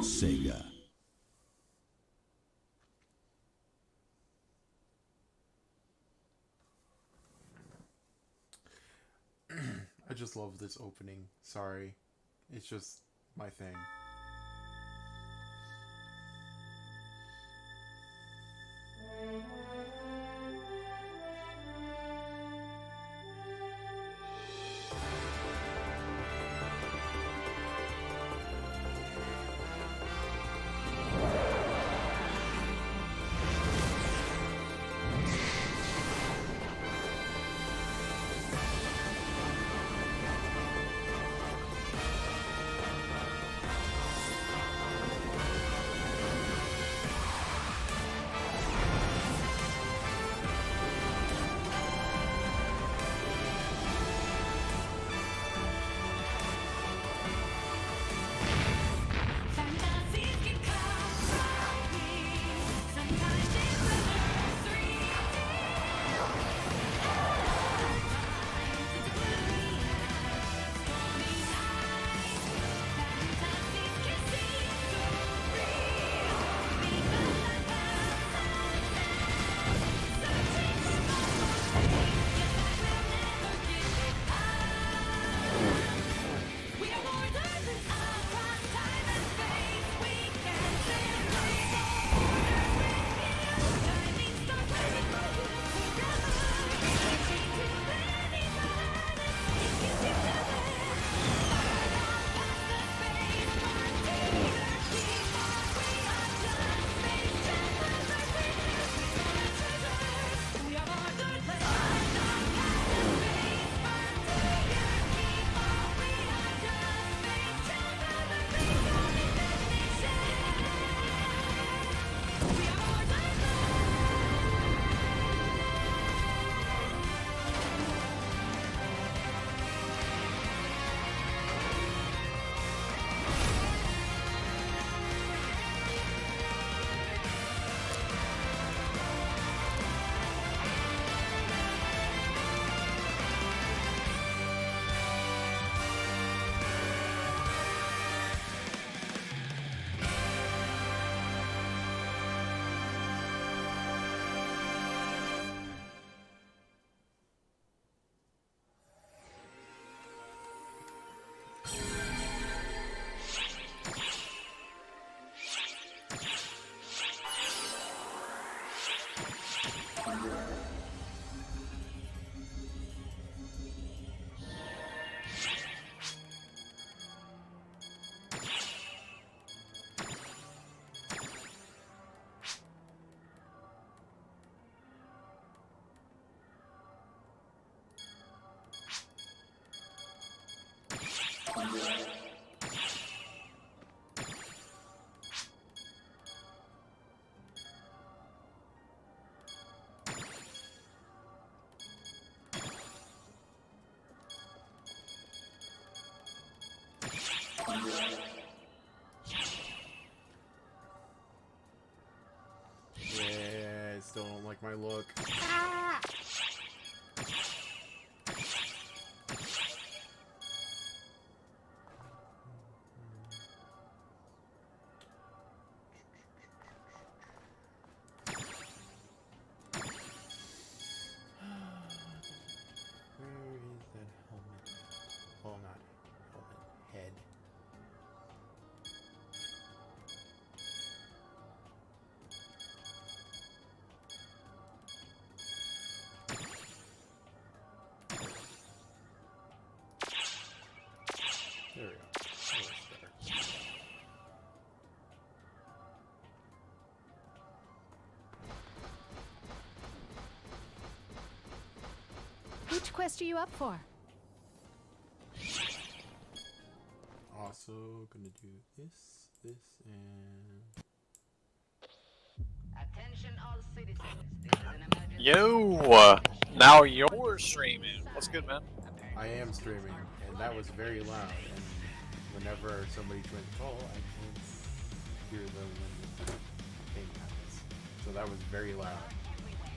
Sega. I just love this opening. Sorry. It's just my thing. Yeah, I still don't like my look. Where is that helmet? Oh, not helmet. Head. There we go. That looks better. Which quest are you up for? Also gonna do this, and... Attention all citizens. This is an emergency. Yo, now you're streaming. What's good, man? I am streaming, and that was very loud, and whenever somebody joins the call, I can't hear them when the thing happens. So that was very loud.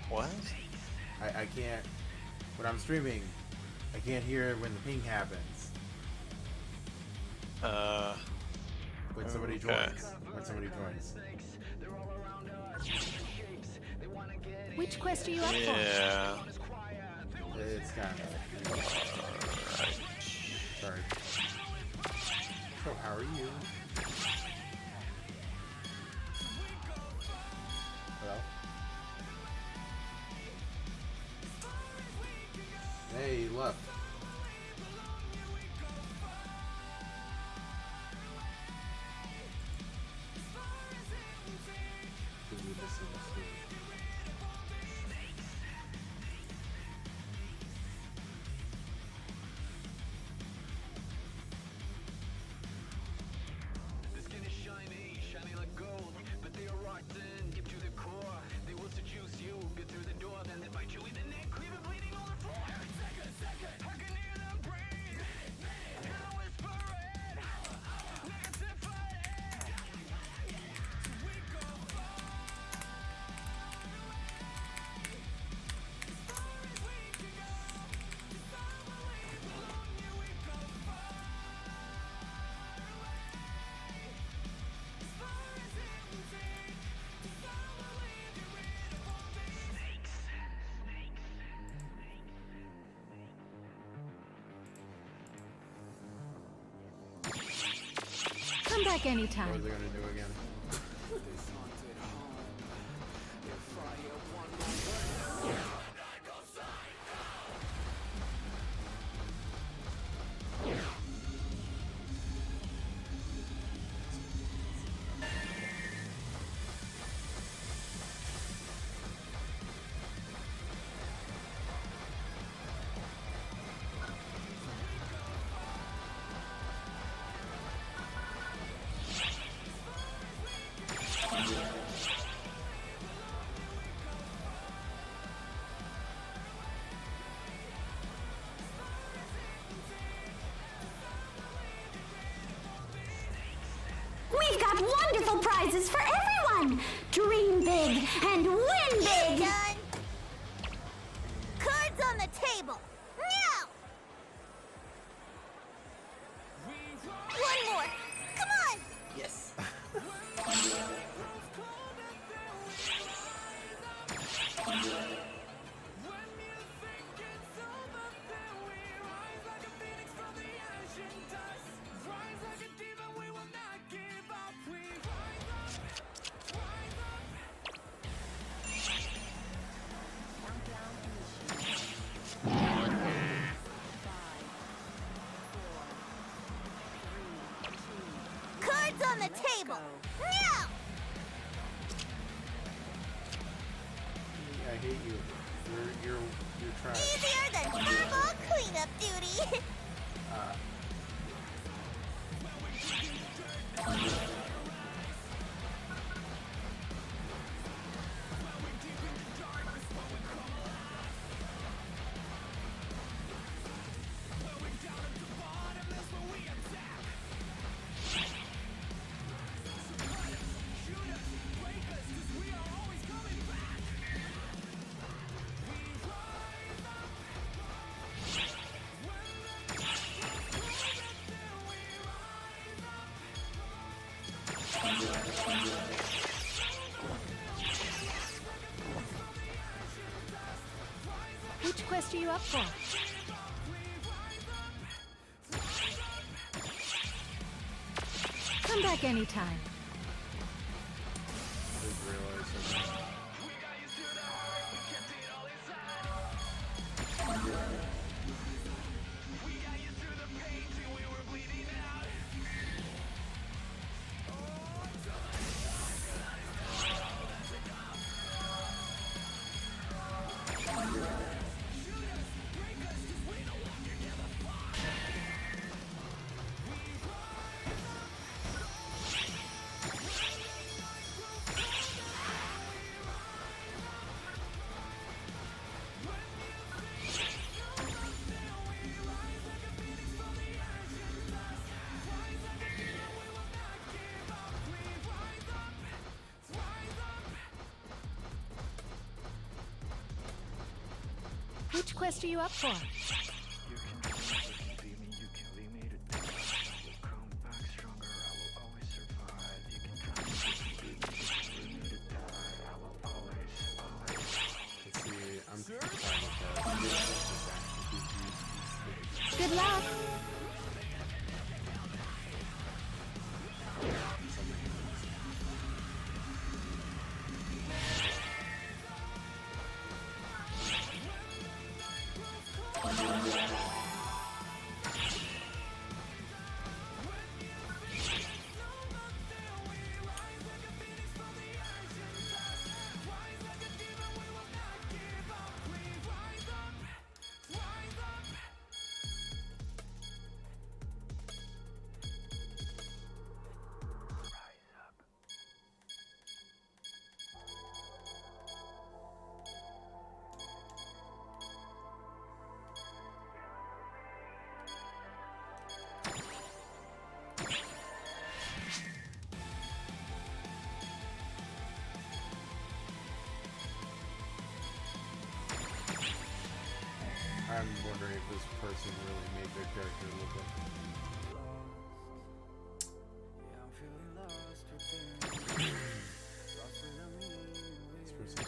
What? I can't, when I'm streaming, I can't hear when the ping happens. when somebody Okay. joins. When somebody joins. Which quest are you up for? Yeah. It's kind of. Alright. Sorry. So how are you? Hello? Hey, he left. Did we misunderstood? The skin is shiny, shiny like gold, but they are rotten, deep to the core. They will seduce you, get through the door, then they bite you in the neck, leave it bleeding on the floor. Second, I can hear them breathe. And I whisper it, negative fighting. We go far. As far as we can go, 'cause I believe along you we go far away. As far as it will take, 'cause I believe you're in it for me. Snakes. Come back What anytime. are they gonna do again? We've got wonderful prizes for everyone! Dream big and win big! Done. Cards on the table. Now. One more. Come on. Yes. Cards on the table. Now. I hate you. You're trash. Easier than furball cleanup duty. Which quest are you up for? Come back anytime. Just realized something. Which quest are you up for? You can beat me, you can leave me to die. I will come back stronger, I will always survive. wondering if this person really made their character look like this person.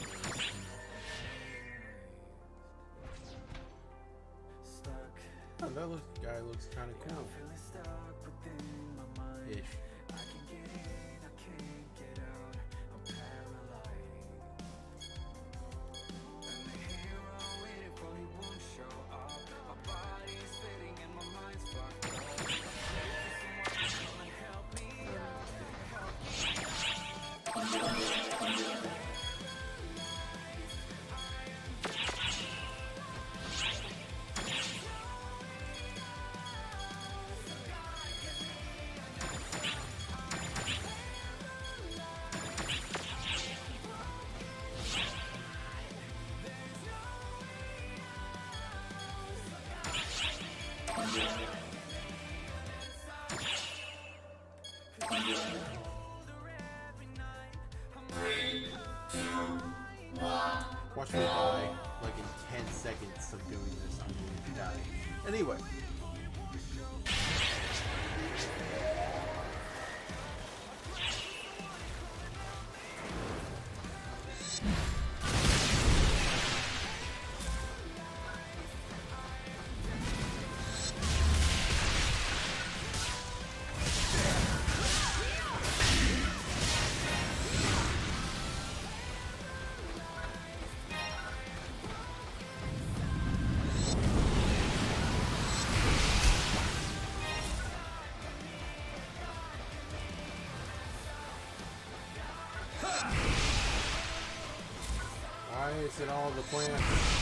Oh, that guy looks kind of cool. Ish. Watch me die, like in 10 seconds of doing this, I'm going to die. Anyway. Why is it all the plants?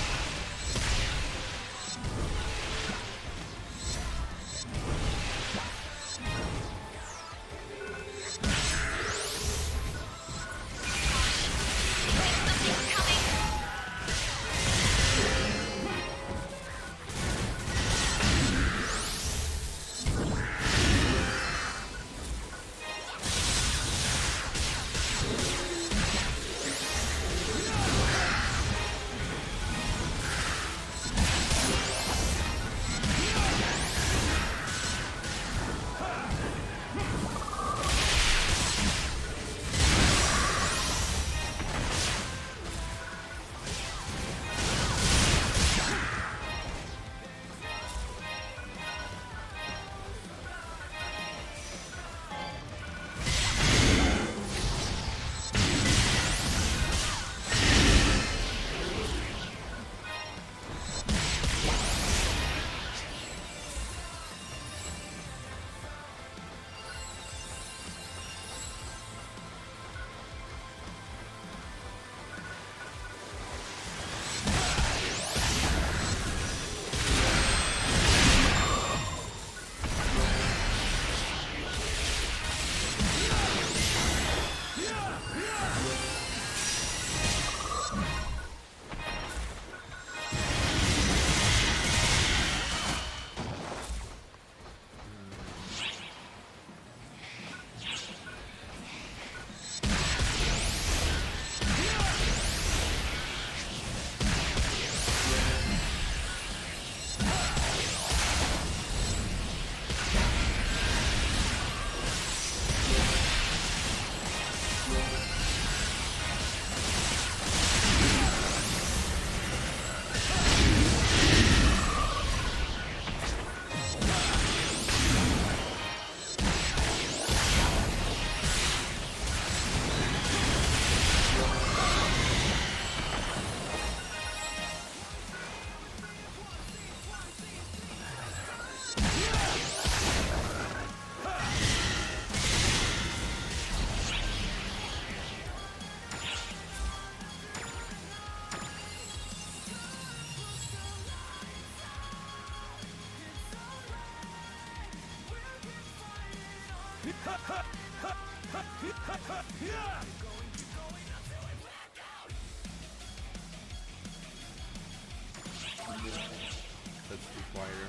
That's too quieter.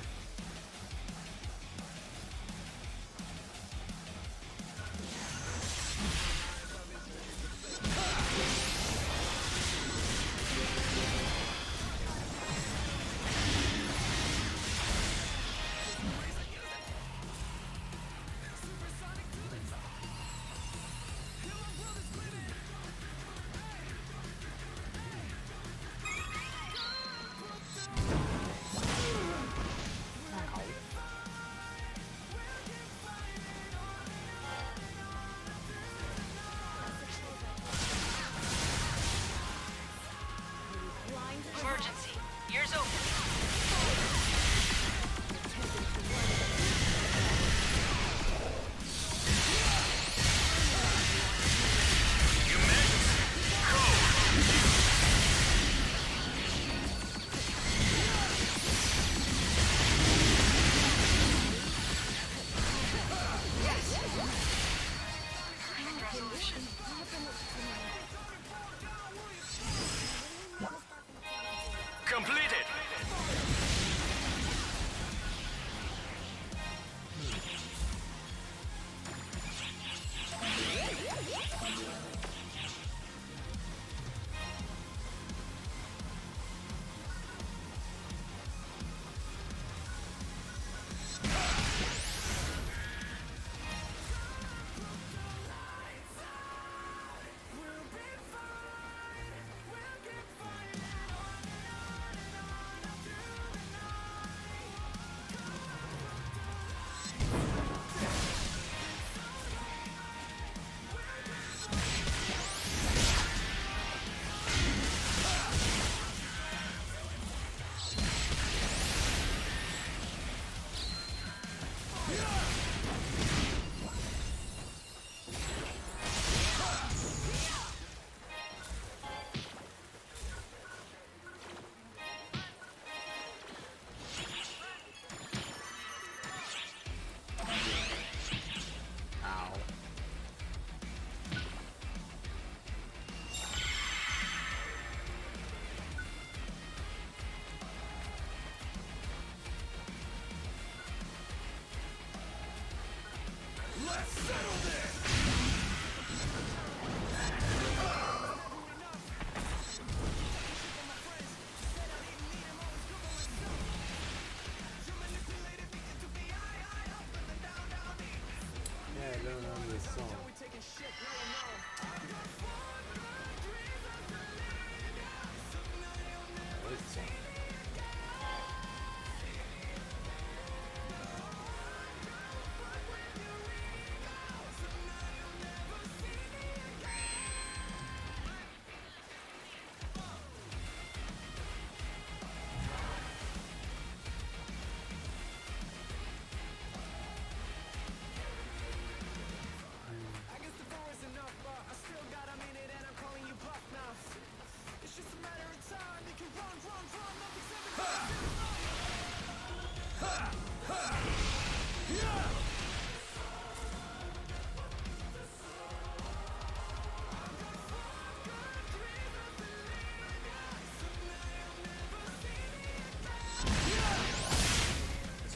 So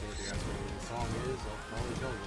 what you ask me what the song is, I'll probably tell you.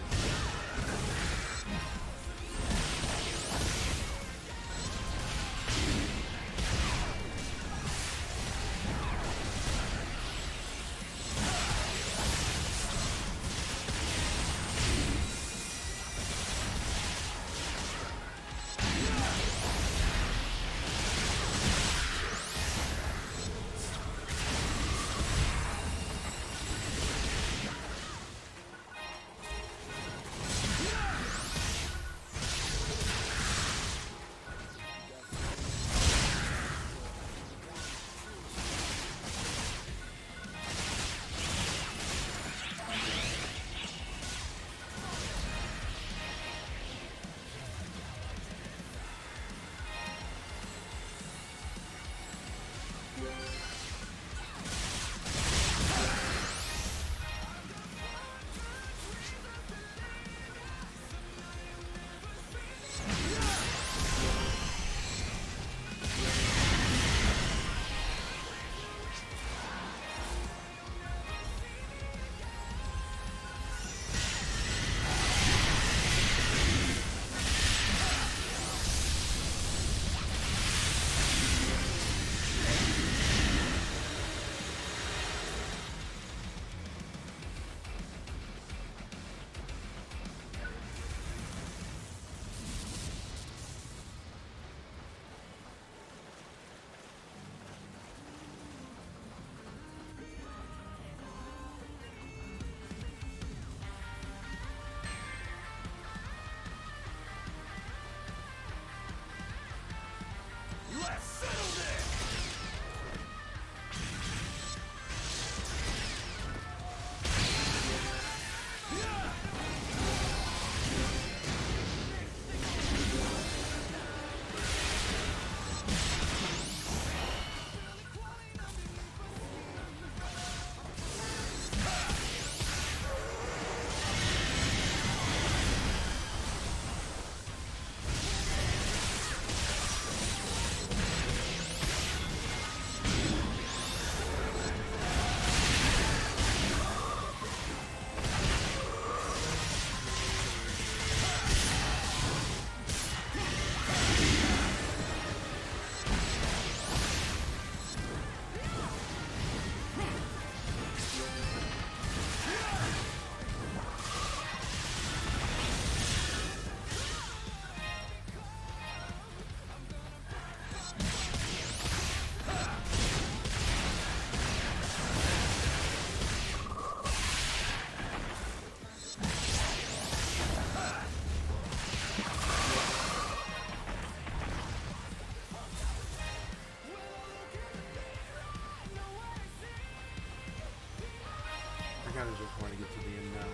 kind of just want to get to the end now.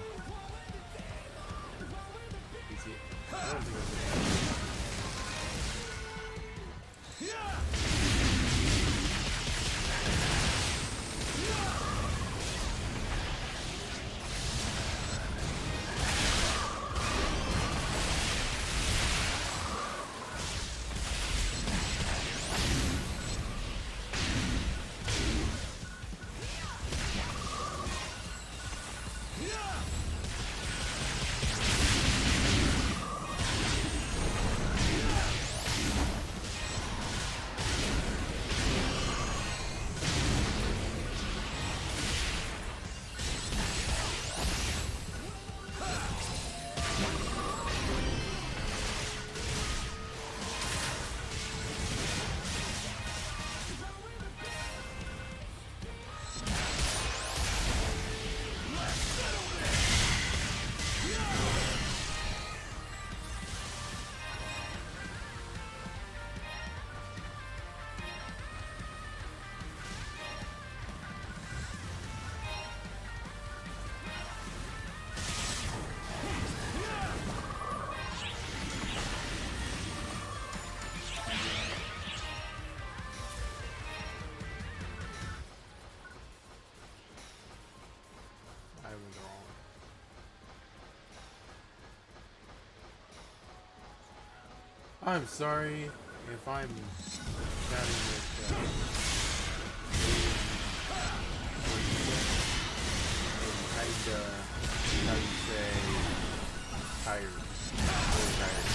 You see, I don't think I'm sorry if I'm chatting with kinda, how you say, tired. Really tired.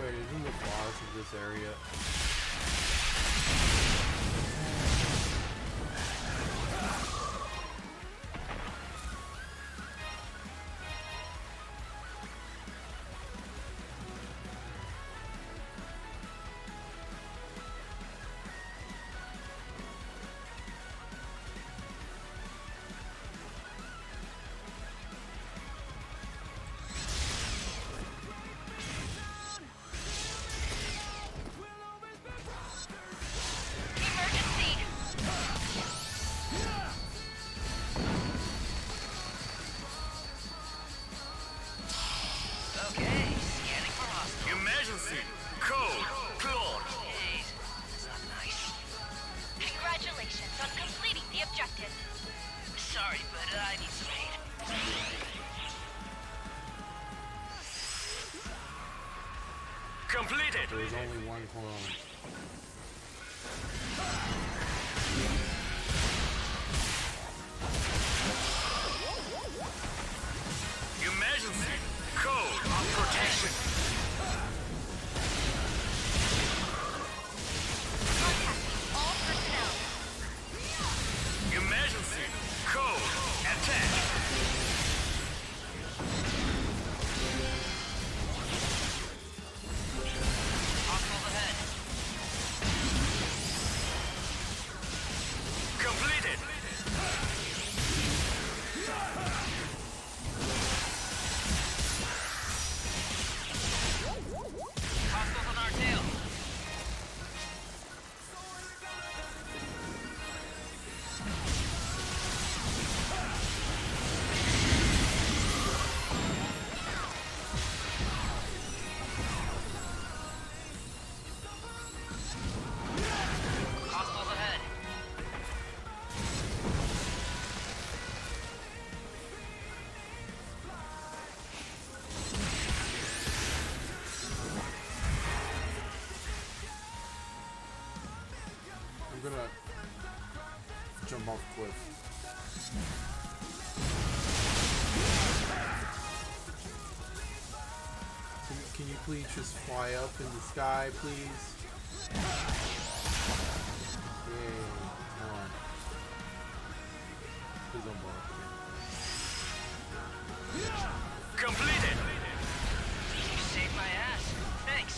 Wait, isn't the boss of this area? Emergency! Code! Clone! That's not nice. Congratulations on completing the objective. Sorry, but I need some aid. Completed! There's only one clone. Emergency! Code of protection! All personnel. Emergency! Code! Attack! Hostiles ahead. Completed! Hostiles on our tail. Hostiles ahead. I'm gonna jump off a cliff. Can you please just fly up in the sky, please? Yay, come on. Please don't blow up again. Completed! You saved my ass. Thanks.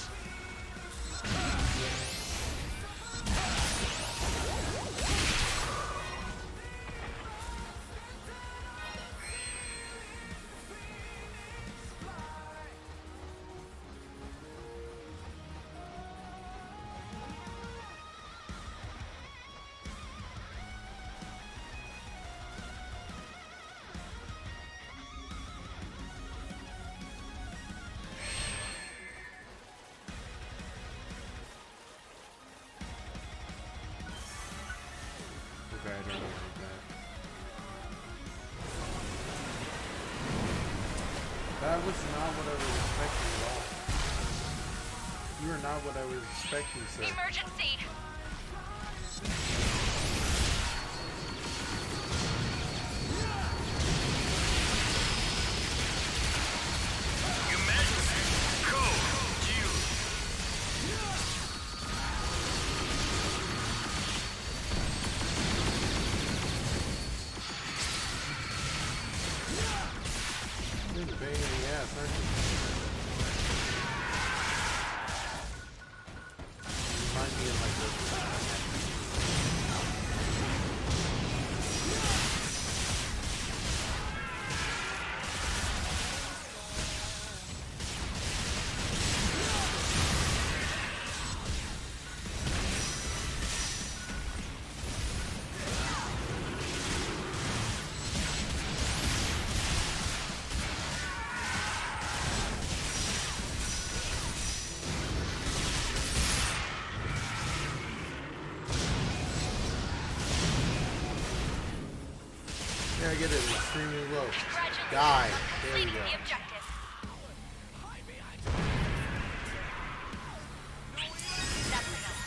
That was not what I was expecting at all. You are not what I was expecting, sir. Emergency! You're a pain in the ass, aren't you? Remind me of like yeah, I get it. Extremely low. Die. There you go. The objective. That's enough.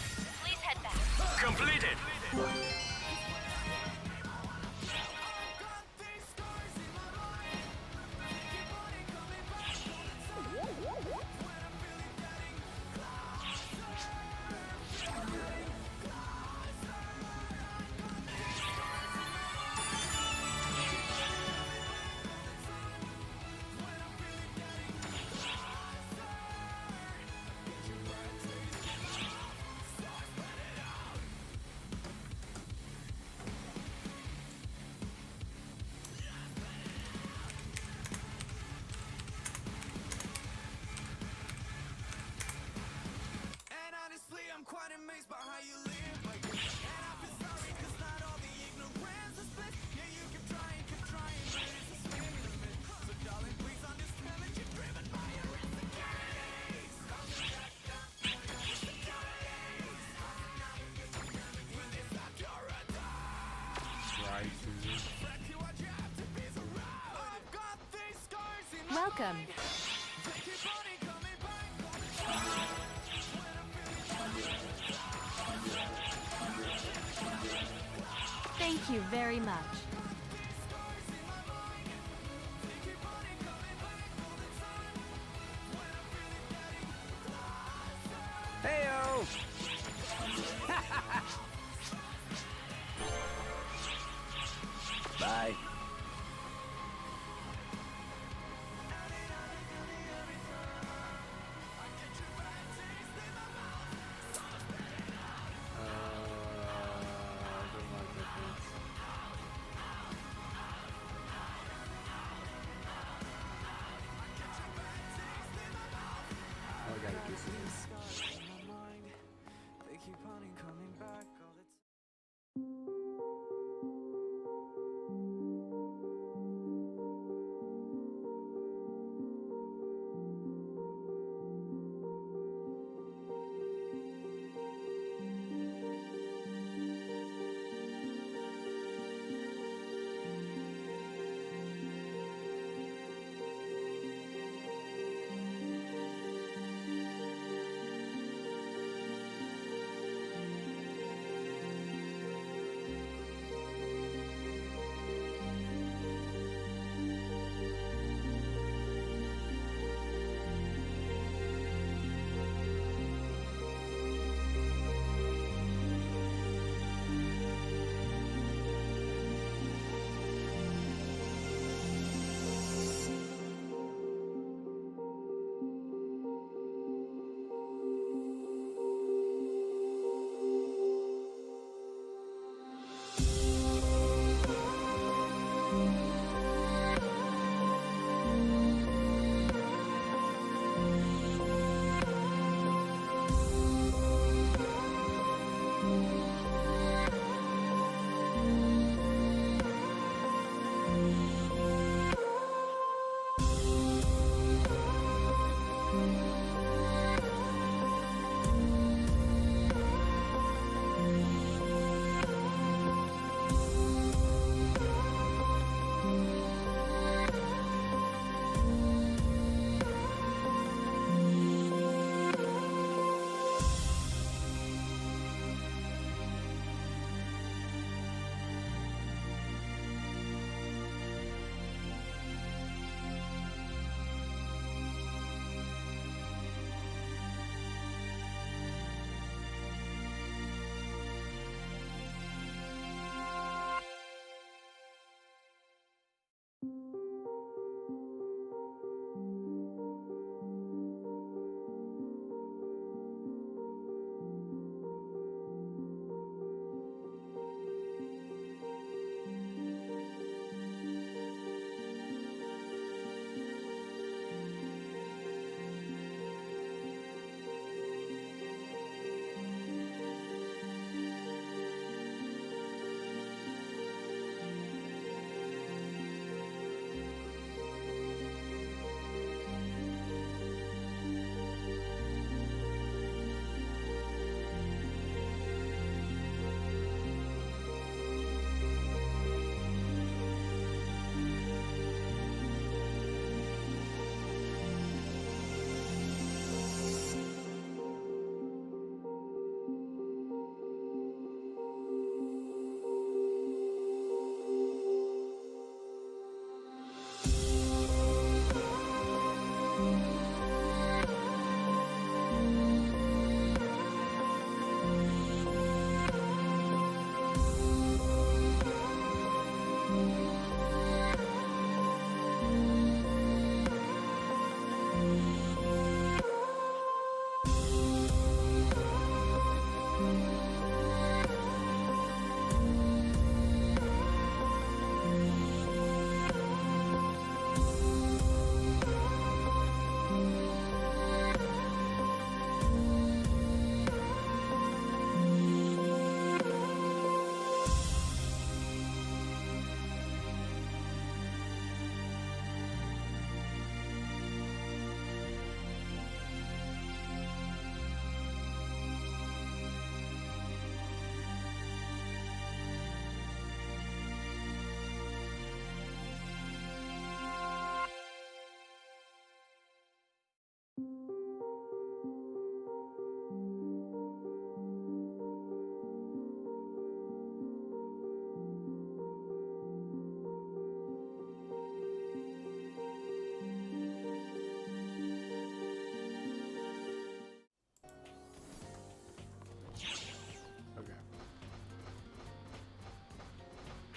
Please head back. Completed! Welcome. Thank you very much. Heyo! Bye. I don't like that dance.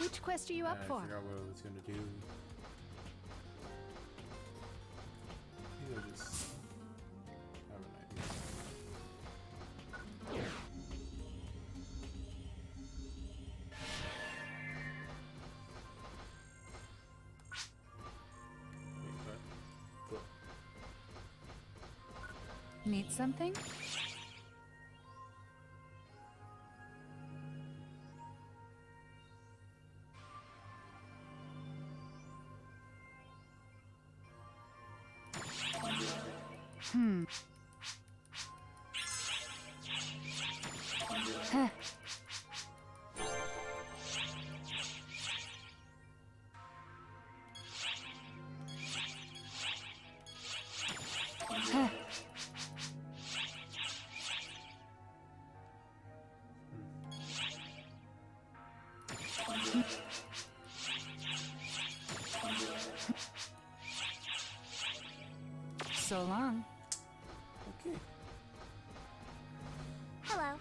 Which quest are you up I for? forgot what I was gonna do. Maybe I'll just have an idea. Wait, what? Cool. Need something? Huh. Huh. So long. Okay. Hello.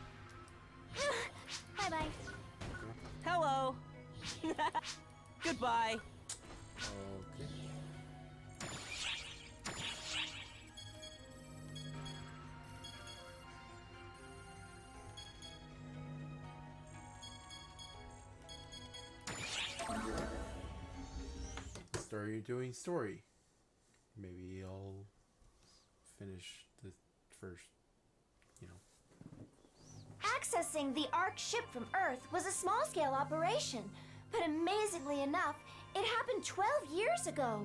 Bye-bye. Hello. Goodbye. Okay. Story doing story. Maybe I'll finish the first, you know. Accessing the Ark ship from Earth was a small-scale operation, but amazingly enough, it happened 12 years ago.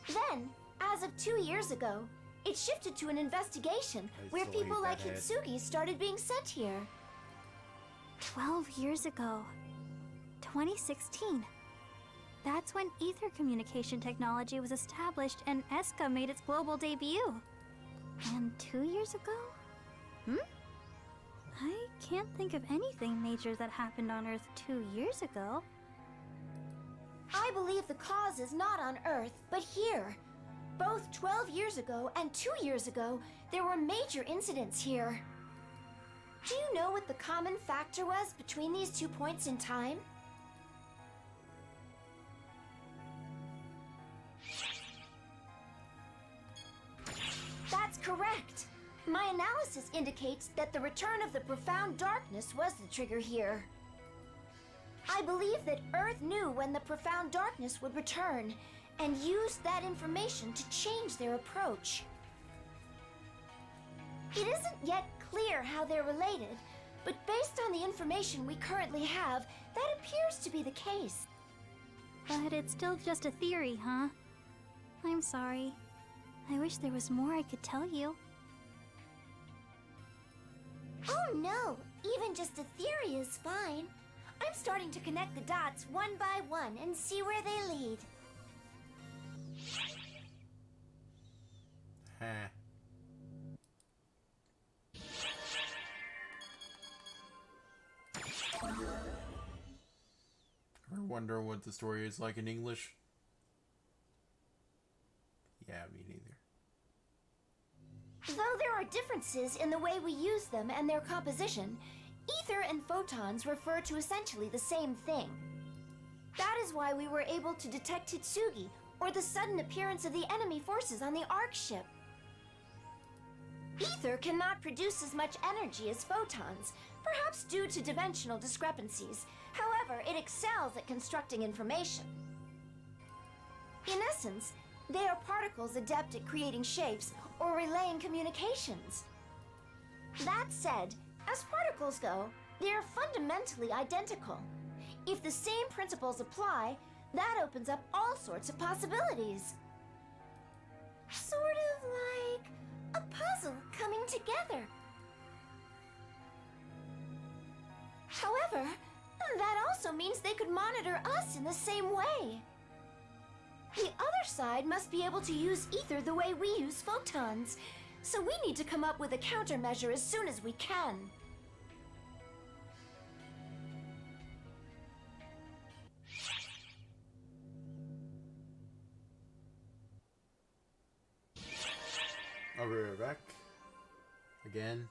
Then, as of 2 years ago, it shifted to an investigation where Isolate people like that head. Hitsugi started being sent here. 12 years ago. 2016. That's when ether communication technology was established and ESCA made its global debut. And 2 years ago? I can't think of anything major that happened on Earth 2 years ago. I believe the cause is not on Earth, but here. Both 12 years ago and 2 years ago, there were major incidents here. Do you know what the common factor was between these 2 points in time? That's correct. My analysis indicates that the return of the profound darkness was the trigger here. I believe that Earth knew when the profound darkness would return, and used that information to change their approach. It isn't yet clear how they're related, but based on the information we currently have, that appears to be the case. But it's still just a theory, huh? I'm sorry. I wish there was more I could tell you. Oh no, even just a theory is fine. I'm starting to connect the dots one by one and see where they lead. Huh. Ever wonder what the story is like in English? Yeah, me neither. Though there are differences in the way we use them and their composition, ether and photons refer to essentially the same thing. That is why we were able to detect Hitsugi, or the sudden appearance of the enemy forces on the Ark ship. Ether cannot produce as much energy as photons, perhaps due to dimensional discrepancies. However, it excels at constructing information. In essence, they are particles adept at creating shapes or relaying communications. That said, as particles go, they are fundamentally identical. If the same principles apply, that opens up all sorts of possibilities. Sort of like a puzzle coming together. However, that also means they could monitor us in the same way. The other side must be able to use ether the way we use photons, so we need to come up with a countermeasure as soon as we can. I'll be right back. Again.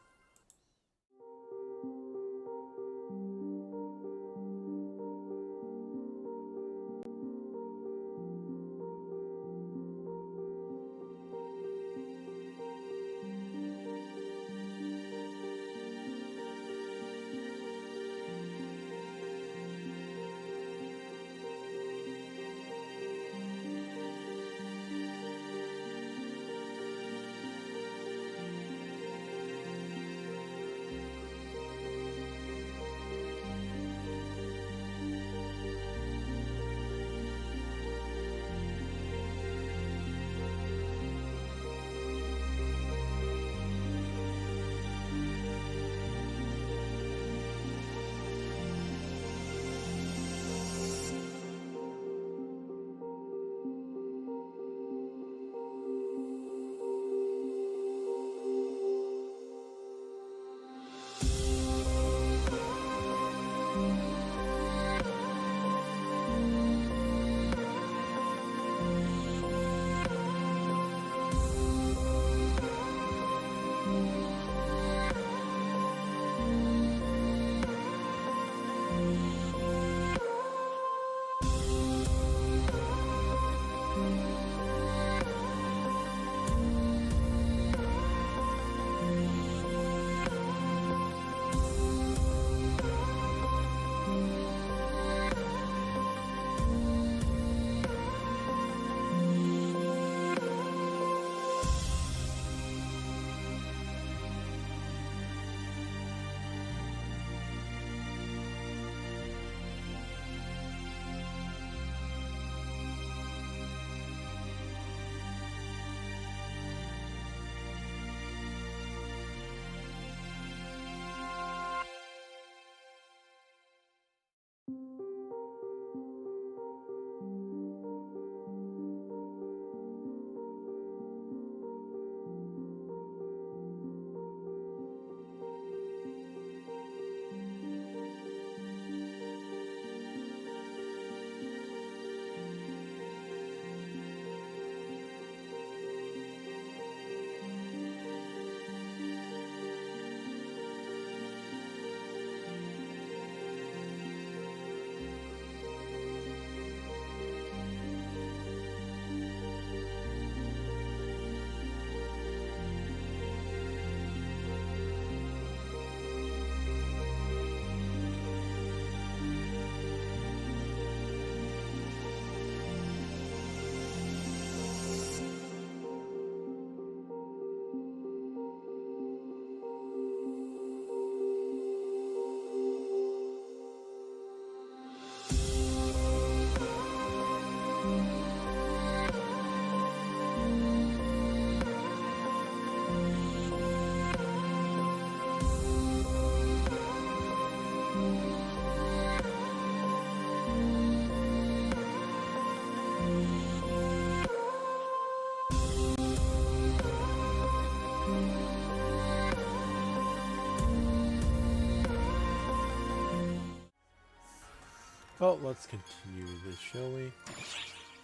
Well, let's continue this, shall we?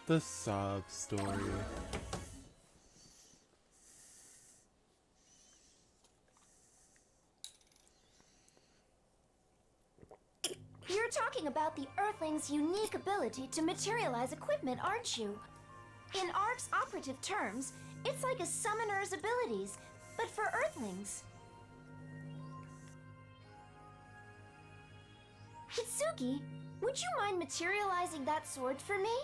The sob story. You're talking about the Earthling's unique ability to materialize equipment, aren't you? In ARC's operative terms, it's like a summoner's abilities, but for Earthlings. Hitsugi, would you mind materializing that sword for me?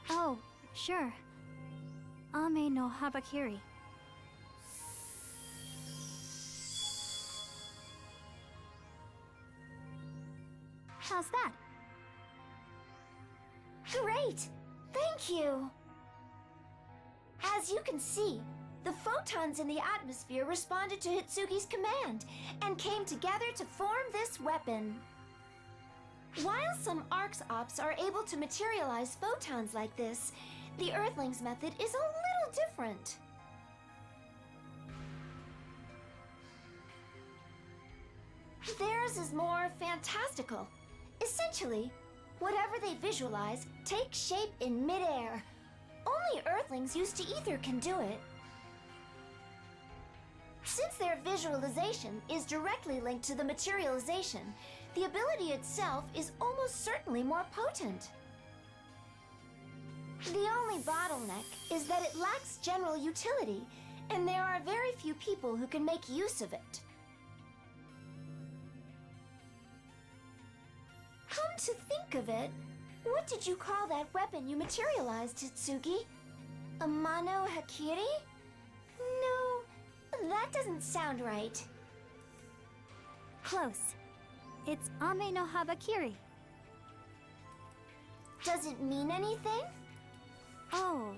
Oh, sure. Ame no Habakiri. How's that? Great! Thank you! As you can see, the photons in the atmosphere responded to Hitsugi's command and came together to form this weapon. While some ARC's ops are able to materialize photons like this, the Earthling's method is a little different. Theirs is more fantastical. Essentially, whatever they visualize takes shape in midair. Only Earthlings used to ether can do it. Since their visualization is directly linked to the materialization, the ability itself is almost certainly more potent. The only bottleneck is that it lacks general utility, and there are very few people who can make use of it. Come to think of it, what did you call that weapon you materialized, Hitsugi? A Mano Hakiri? No, that doesn't sound right. Close. It's Ame no Habakiri. Does it mean anything? Oh,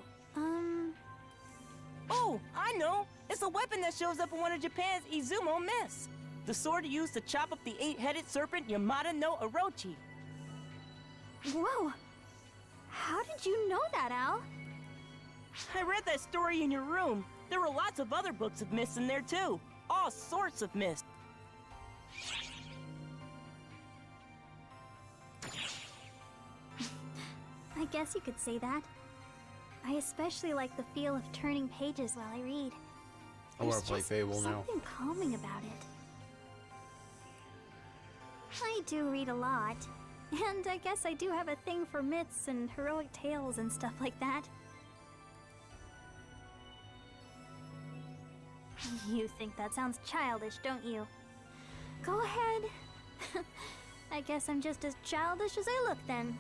Oh, I know! It's a weapon that shows up in one of Japan's Izumo myths. The sword used to chop up the 8-headed serpent Yamada no Orochi. Whoa! How did you know that, Al? I read that story in your room. There were lots of other books of myths in there too. All sorts of myths. I guess you could say that. I especially like the feel of turning pages while I read. I want There's to play just Fable now. something calming about it. I do read a lot, and I guess I do have a thing for myths and heroic tales and stuff like that. You think that sounds childish, don't you? Go ahead. I guess I'm just as childish as I look then.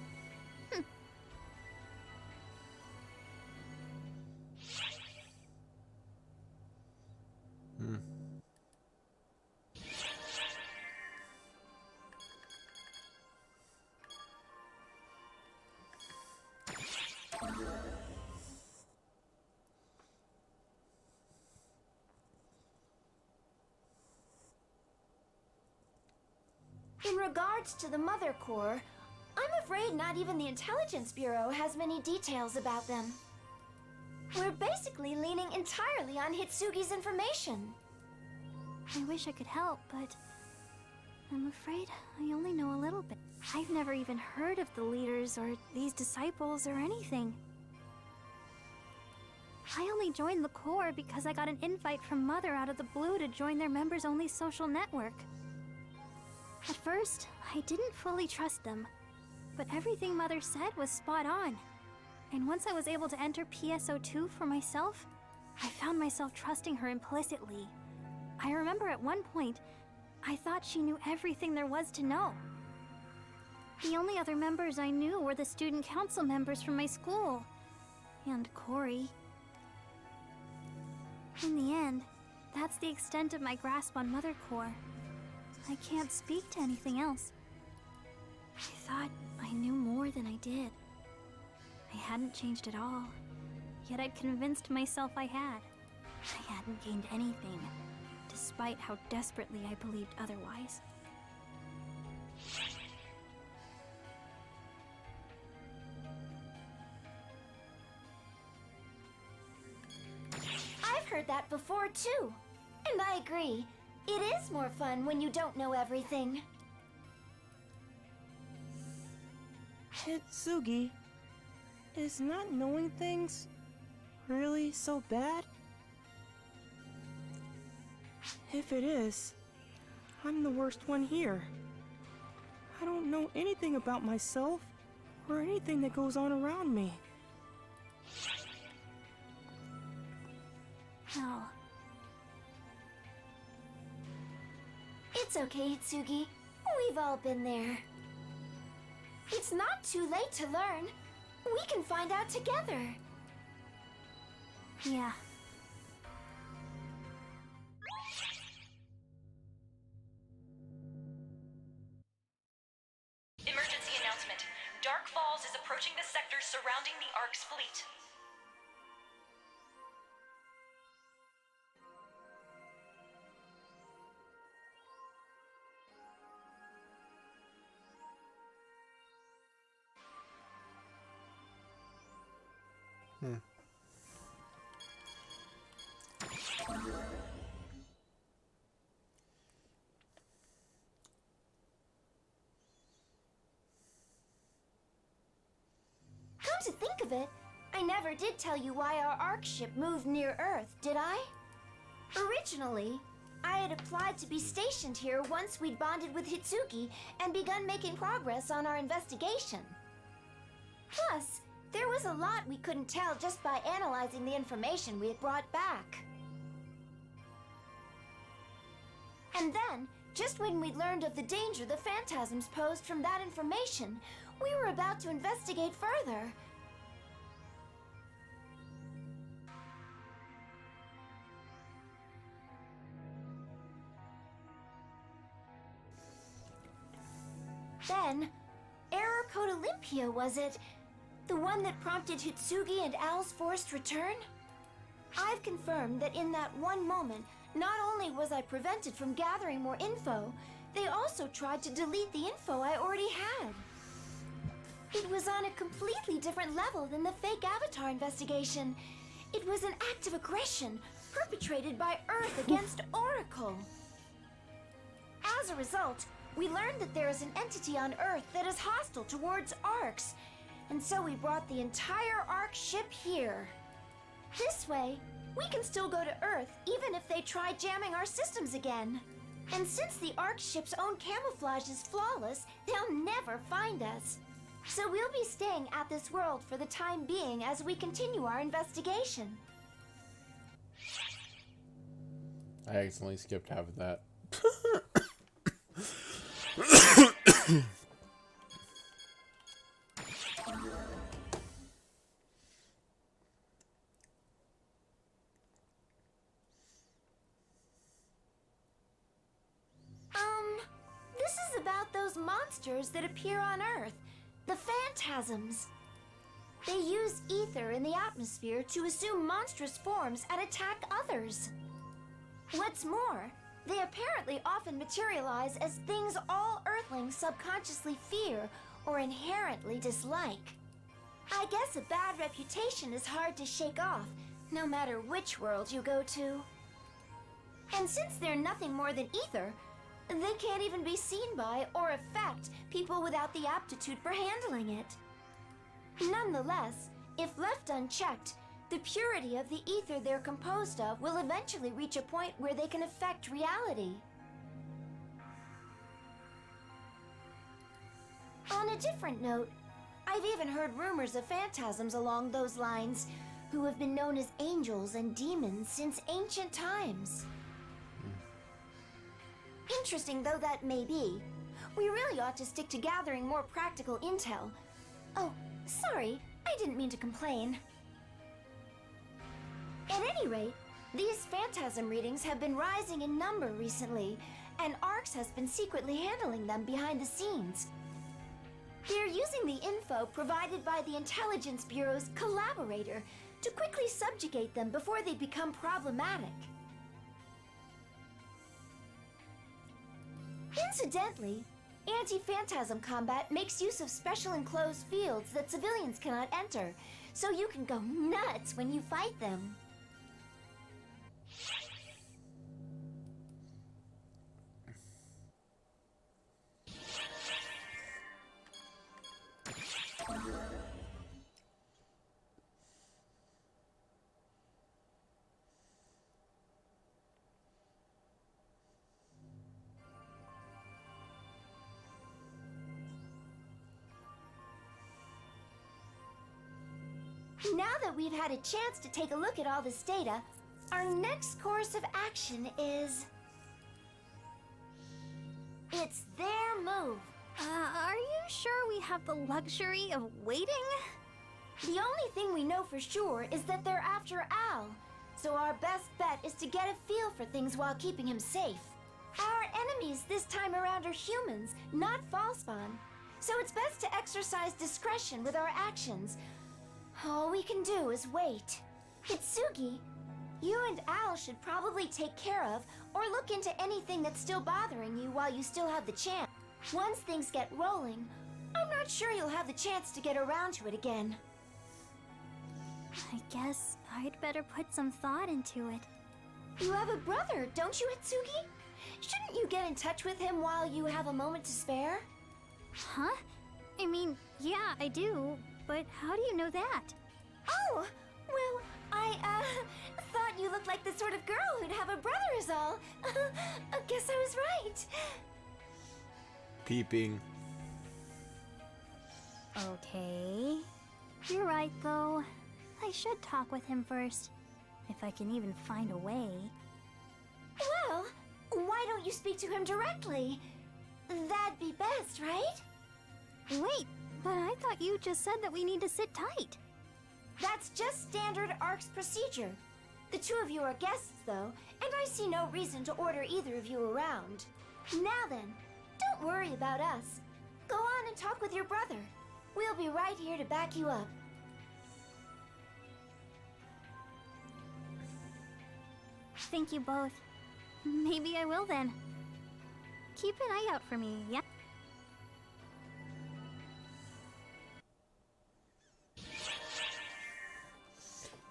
regards to the Mother Corps, I'm afraid not even the Intelligence Bureau has many details about them. We're basically leaning entirely on Hitsugi's information. I wish I could help, but I'm afraid I only know a little bit. I've never even heard of the leaders or these disciples or anything. I only joined the Corps because I got an invite from Mother out of the blue to join their members-only social network. At first, I didn't fully trust them, but everything Mother said was spot on. And once I was able to enter PSO2 for myself, I found myself trusting her implicitly. I remember at one point, I thought she knew everything there was to know. The only other members I knew were the student council members from my school. And Corey. In the end, that's the extent of my grasp on Mother Corps. I can't speak to anything else. I thought I knew more than I did. I hadn't changed at all, yet I'd convinced myself I had. I hadn't gained anything, despite how desperately I believed otherwise. I've heard that before too, and I agree. It is more fun when you don't know everything. Hitsugi, is not knowing things really so bad? If it is, I'm the worst one here. I don't know anything about myself or anything that goes on around me. Oh, It's okay, Hitsugi. We've all been there. It's not too late to learn. We can find out together. yeah. Emergency announcement. Dark Falls is approaching the sector surrounding the Ark's fleet. Come to think of it, I never did tell you why our Ark ship moved near Earth, did I? Originally, I had applied to be stationed here once we'd bonded with Hitsugi and begun making progress on our investigation. Plus, there was a lot we couldn't tell just by analyzing the information we had brought back. And then, just when we'd learned of the danger the phantasms posed from that information, we were about to investigate further. Then, Error Code Olympia, was it? The one that prompted Hitsugi and Al's forced return? I've confirmed that in that one moment, not only was I prevented from gathering more info, they also tried to delete the info I already had. It was on a completely different level than the fake Avatar investigation. It was an act of aggression perpetrated by Earth against Oracle. As a result, we learned that there is an entity on Earth that is hostile towards Arks, and so we brought the entire Ark ship here. This way, we can still go to Earth even if they try jamming our systems again. And since the Ark ship's own camouflage is flawless, they'll never find us. So we'll be staying at this world for the time being as we continue our investigation. I accidentally skipped half of that. This is about those monsters that appear on Earth, the phantasms. They use ether in the atmosphere to assume monstrous forms and attack others. What's more, They apparently often materialize as things all Earthlings subconsciously fear or inherently dislike. I guess a bad reputation is hard to shake off, no matter which world you go to. And since they're nothing more than ether, they can't even be seen by or affect people without the aptitude for handling it. Nonetheless, if left unchecked, the purity of the ether they're composed of will eventually reach a point where they can affect reality. On a different note, I've even heard rumors of phantasms along those lines, who have been known as angels and demons since ancient times. Interesting though that may be, we really ought to stick to gathering more practical intel. Oh, sorry, I didn't mean to complain. At any rate, these phantasm readings have been rising in number recently, and ARCS has been secretly handling them behind the scenes. They're using the info provided by the Intelligence Bureau's Collaborator to quickly subjugate them before they become problematic. Incidentally, anti-phantasm combat makes use of special enclosed fields that civilians cannot enter, so you can go nuts when you fight them. Now that we've had a chance to take a look at all this data, our next course of action is... it's their move. Are you sure we have the luxury of waiting? The only thing we know for sure is that they're after Al, so our best bet is to get a feel for things while keeping him safe. Our enemies this time around are humans, not Falspawn, so it's best to exercise discretion with our actions. All we can do is wait. Hitsugi, you and Al should probably take care of or look into anything that's still bothering you while you still have the chance. Once things get rolling, I'm not sure you'll have the chance to get around to it again. I guess I'd better put some thought into it. You have a brother, don't you, Hitsugi? Shouldn't you get in touch with him while you have a moment to spare? Huh? I mean, yeah, I do, but how do you know that? Oh, well, I thought you looked like the sort of girl who'd have a brother is all. I guess I was right. Peeping. Okay. You're right, though. I should talk with him first, if I can even find a way. Well, why don't you speak to him directly? That'd be best, right? Wait, but I thought you just said that we need to sit tight. That's just standard ARCS procedure. The two of you are guests, though, and I see no reason to order either of you around. Now then, don't worry about us. Go on and talk with your brother. We'll be right here to back you up. Thank you both. Maybe I will then. Keep an eye out for me, yeah?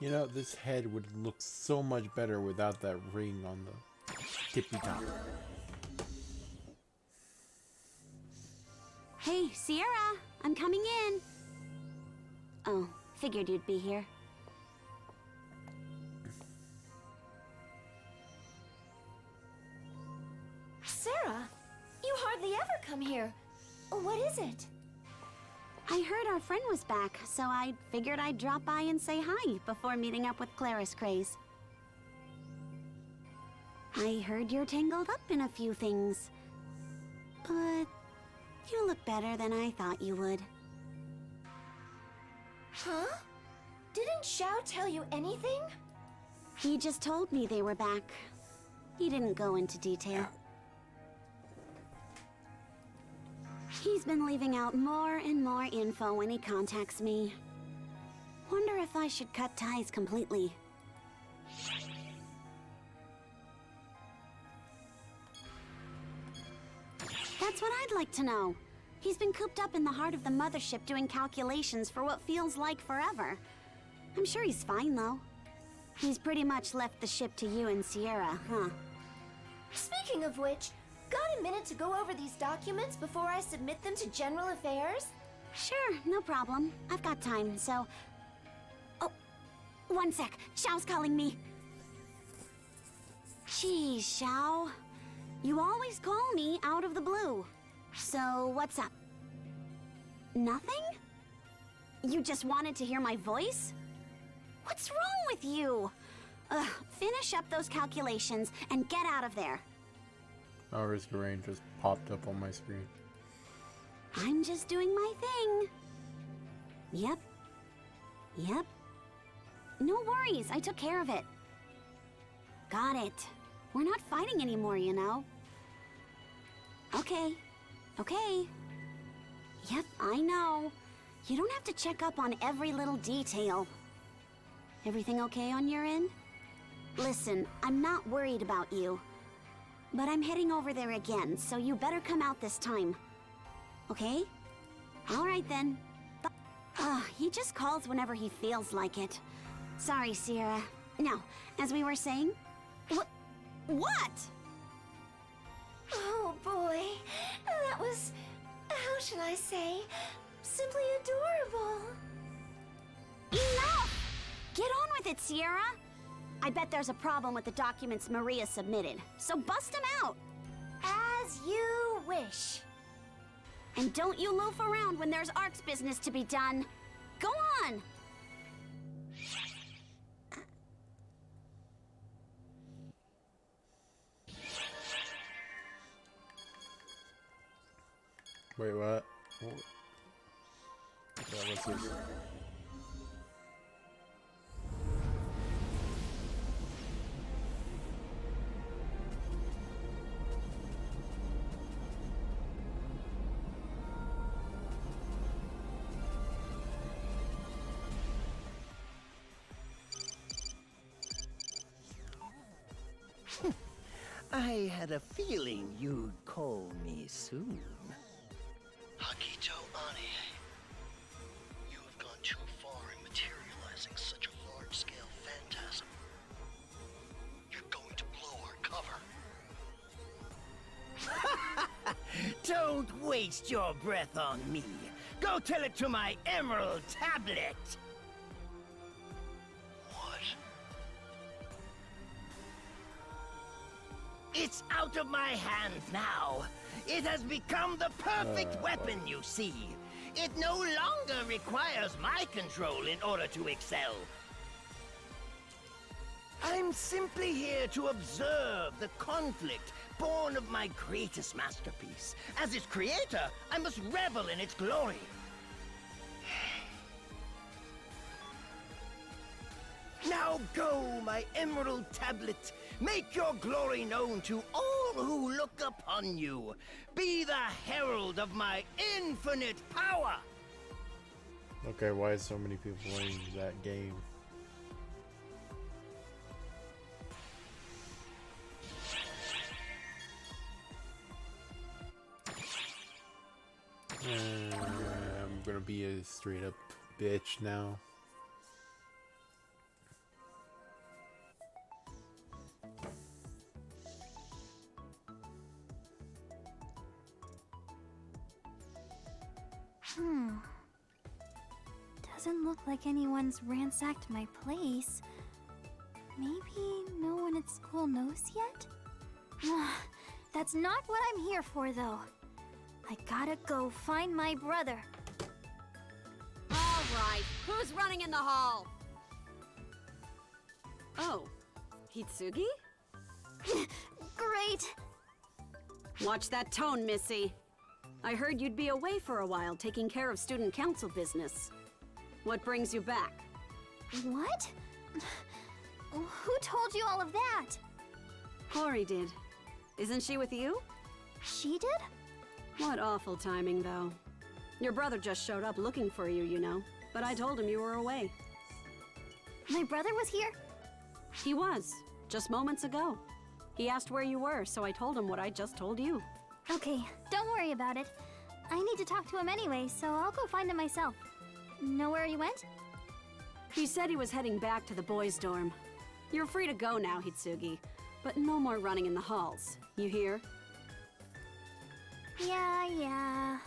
You know, this head would look so much better without that ring on the tippy top. Hey, Sierra, I'm coming in. Oh, figured you'd be here. Sarah, you hardly ever come here. What is it? I heard our friend was back, so I figured I'd drop by and say hi before meeting up with Claris Craze. I heard you're tangled up in a few things, but you look better than I thought you would. Huh? Didn't Xiao tell you anything? He just told me they were back. He didn't go into detail. He's been leaving out more and more info when he contacts me. Wonder if I should cut ties completely. That's what I'd like to know. He's been cooped up in the heart of the mothership doing calculations for what feels like forever. I'm sure he's fine, though. He's pretty much left the ship to you and Sierra, huh? Speaking of which, got a minute to go over these documents before I submit them to General Affairs? Sure, no problem. I've got time, so... Oh, one sec. Xiao's calling me. Geez, Xiao. You always call me out of the blue. So, what's up? Nothing? You just wanted to hear my voice? What's wrong with you? Finish up those calculations and get out of there. Hours to rain just popped up on my screen. I'm just doing my thing. Yep. Yep. No worries, I took care of it. Got it. We're not fighting anymore, you know. Okay. Okay. Yep, I know. You don't have to check up on every little detail. Everything okay on your end? Listen, I'm not worried about you. But I'm heading over there again, so you better come out this time. Okay? Alright then. He just calls whenever he feels like it. Sorry, Sierra. Now, as we were saying... What? Oh boy, that was, how should I say, simply adorable. Enough! Get on with it, Sierra. I bet there's a problem with the documents Maria submitted, so bust them out. As you wish. And don't you loaf around when there's Ark's business to be done. Go on! Wait, what? That was this. I had a feeling you'd call me soon. Hakito Ane, you have gone too far in materializing such a large-scale phantasm. You're going to blow our cover. Don't waste your breath on me. Go tell it to my emerald tablet. What? It's out of my hands now. It has become the perfect weapon, you see. It no longer requires my control in order to excel. I'm simply here to observe the conflict born of my greatest masterpiece. As its creator, I must revel in its glory. Now go, my emerald tablet. Make your glory known to all who look upon you. Be the herald of my infinite power. Okay, why is so many people playing that game? I'm gonna be a straight up bitch now. Doesn't look like anyone's ransacked my place. Maybe no one at school knows yet? That's not what I'm here for, though. I gotta go find my brother. All right, who's running in the hall? Oh, Hitsugi? Great! Watch that tone, Missy. I heard you'd be away for a while taking care of student council business. What brings you back? What? Who told you all of that? Hori did. Isn't she with you? She did? What awful timing, though. Your brother just showed up looking for you, you know. But I told him you were away. My brother was here? He was, just moments ago. He asked where you were, so I told him what I just told you. Okay, don't worry about it. I need to talk to him anyway, so I'll go find him myself. Know where he went? He said he was heading back to the boys' dorm. You're free to go now, Hitsugi, but no more running in the halls. You hear? Yeah.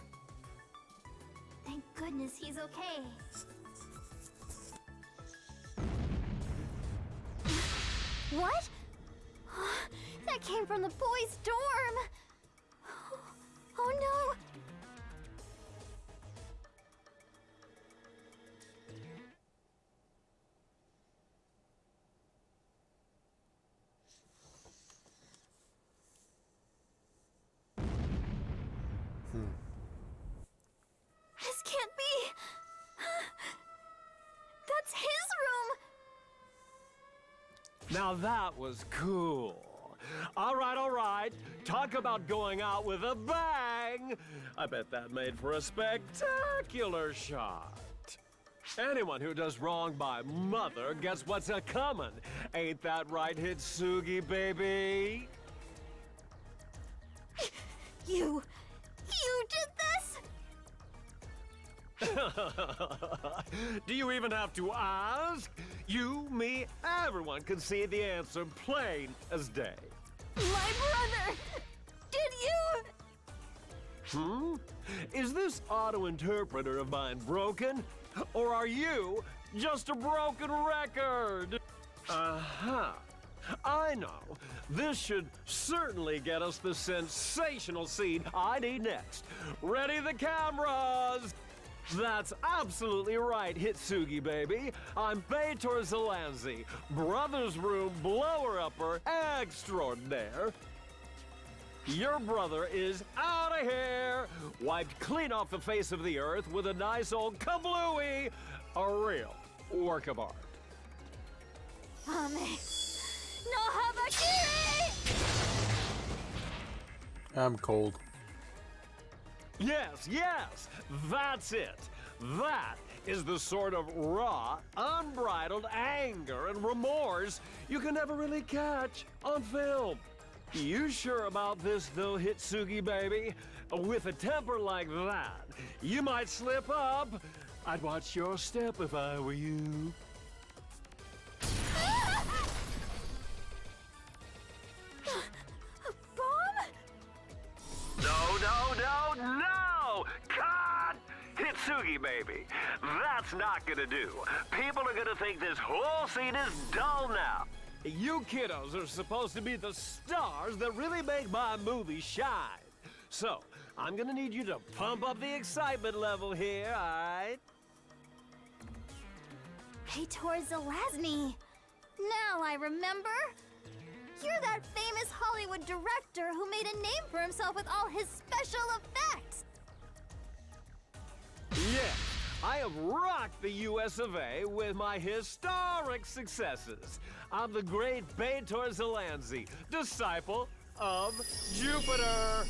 Thank goodness he's okay. What? That came from the boys' dorm! Oh no! This can't be! That's his room! Now that was cool. All right. Talk about going out with a bang. I bet that made for a spectacular shot. Anyone who does wrong by Mother gets what's a-comin'. Ain't that right, Hitsugi, baby? You did this? Do you even have to ask? You, me, everyone can see the answer plain as day. My brother! Did you? Is this auto-interpreter of mine broken? Or are you just a broken record? I know. This should certainly get us the sensational scene I need next. Ready the cameras! That's absolutely right, Hitsugi, baby. I'm Beitor Zelanzi, Brother's Room blower-upper extraordinaire. Your brother is out of here, wiped clean off the face of the earth with a nice old kablooey, a real work of art. No habakiri! I'm cold. Yes, that's it. That is the sort of raw, unbridled anger and remorse you can never really catch on film. You sure about this, though, Hitsugi, baby? With a temper like that, you might slip up. I'd watch your step if I were you. No! Cut! Hitsugi, baby. That's not gonna do. People are gonna think this whole scene is dull now. You kiddos are supposed to be the stars that really make my movie shine. So, I'm gonna need you to pump up the excitement level here, alright? Beitor Zelazny. Now I remember. You're that famous Hollywood director who made a name for himself with all his special effects. Yes, I have rocked the US of A with my historic successes. I'm the great Beitor Zelanzi, disciple of Jupiter.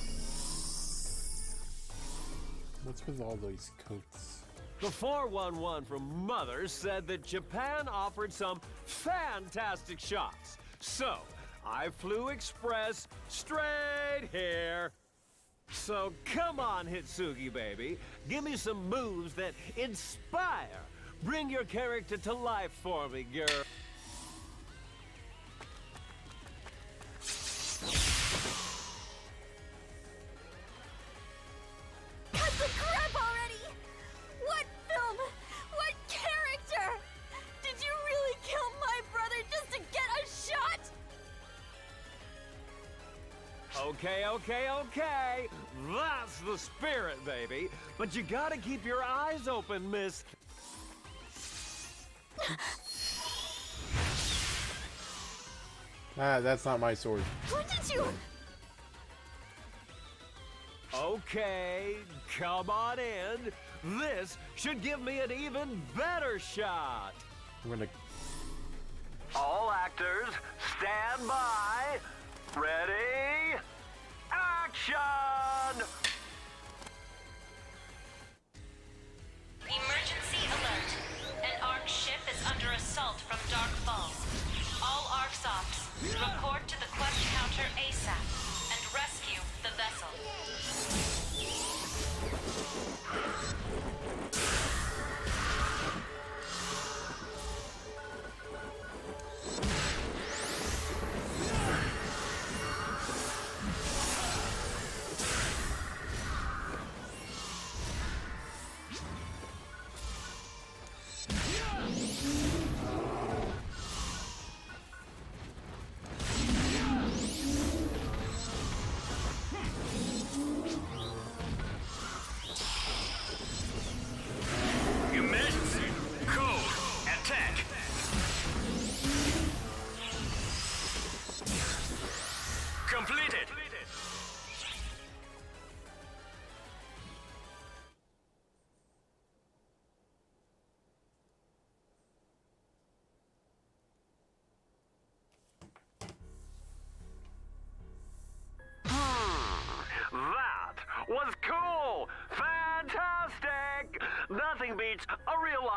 What's with all those coats? The 411 from Mother said that Japan offered some fantastic shots. So, I flew express straight here. So come on, Hitsugi, baby. Give me some moves that inspire. Bring your character to life for me, girl. Cut the crap already! What film? What character? Did you really kill my brother just to get a shot? Okay. That's the spirit, baby. But you gotta keep your eyes open, miss. That's not my sword. What did you... Okay, come on in. This should give me an even better shot. I'm gonna... All actors, stand by. Ready? Action! Emergency alert. An ARC ship is under assault from Dark Falls. All ARCs ops, report to the quest counter ASAP and rescue the vessel.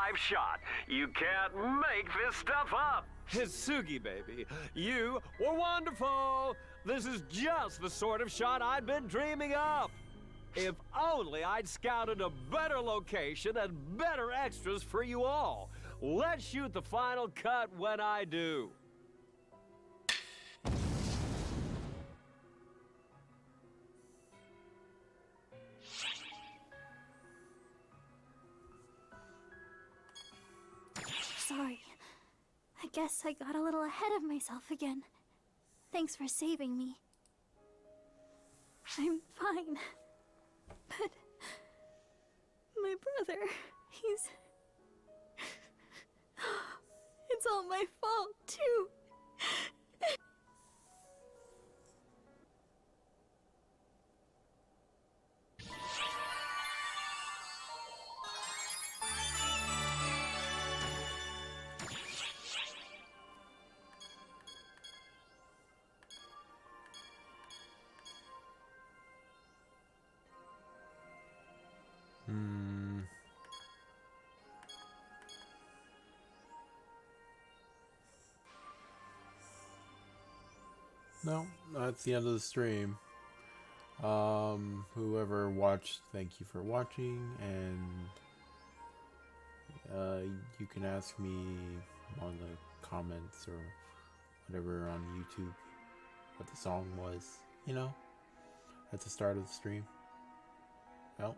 live shot. You can't make this stuff up. Hitsugi, baby, you were wonderful. This is just the sort of shot I'd been dreaming of. If only I'd scouted a better location and better extras for you all. Let's shoot the final cut when I do. Sorry. I guess I got a little ahead of myself again. Thanks for saving me. I'm fine. But my brother, he's... It's all my fault, too. No, that's the end of the stream. Whoever watched, thank you for watching, and you can ask me on the comments or whatever on YouTube what the song was, you know, at the start of the stream. Well,